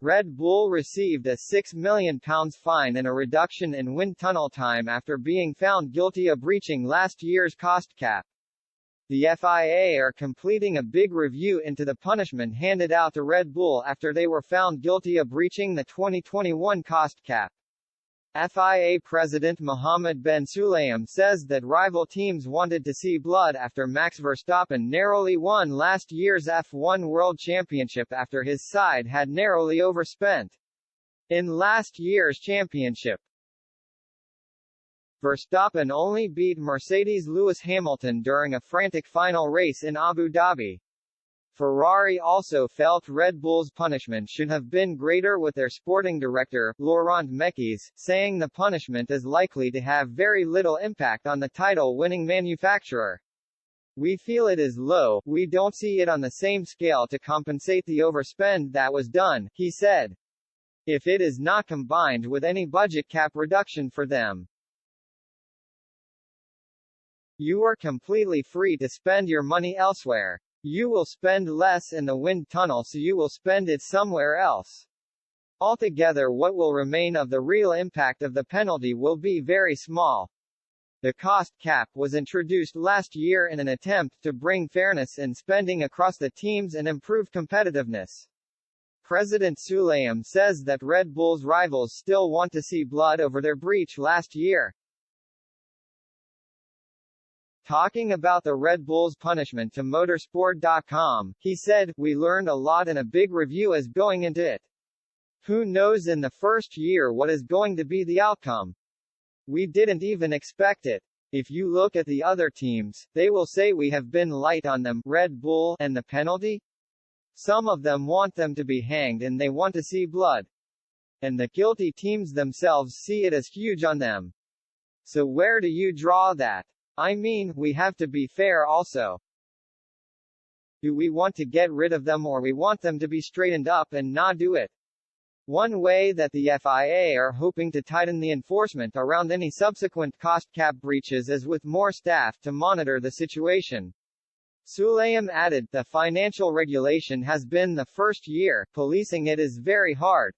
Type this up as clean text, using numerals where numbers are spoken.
Red Bull received a £6 million fine and a reduction in wind tunnel time after being found guilty of breaching last year's cost cap. The FIA are completing a big review into the punishment handed out to Red Bull after they were found guilty of breaching the 2021 cost cap. FIA President Mohammed Ben Sulayem says that rival teams wanted to see blood after Max Verstappen narrowly won last year's F1 World Championship after his side had narrowly overspent in last year's championship. Verstappen only beat Mercedes' Lewis Hamilton during a frantic final race in Abu Dhabi. Ferrari also felt Red Bull's punishment should have been greater, with their sporting director, Laurent Mekies, saying the punishment is likely to have very little impact on the title-winning manufacturer. We feel it is low, we don't see it on the same scale to compensate the overspend that was done, he said. If it is not combined with any budget cap reduction for them, you are completely free to spend your money elsewhere. You will spend less in the wind tunnel, so you will spend it somewhere else. Altogether, what will remain of the real impact of the penalty will be very small. The cost cap was introduced last year in an attempt to bring fairness in spending across the teams and improve competitiveness. President Sulayem says that Red Bull's rivals still want to see blood over their breach last year. Talking about the Red Bull's punishment to Motorsport.com, he said, "We learned a lot and a big review is going into it. Who knows in the first year what is going to be the outcome? We didn't even expect it. If you look at the other teams, they will say we have been light on them, Red Bull, and the penalty? Some of them want them to be hanged and they want to see blood. And the guilty teams themselves see it as huge on them. So where do you draw that? I mean, we have to be fair also. Do we want to get rid of them, or we want them to be straightened up and not do it? One way that the FIA are hoping to tighten the enforcement around any subsequent cost cap breaches is with more staff to monitor the situation." Sulayem added, "The financial regulation has been the first year, policing it is very hard.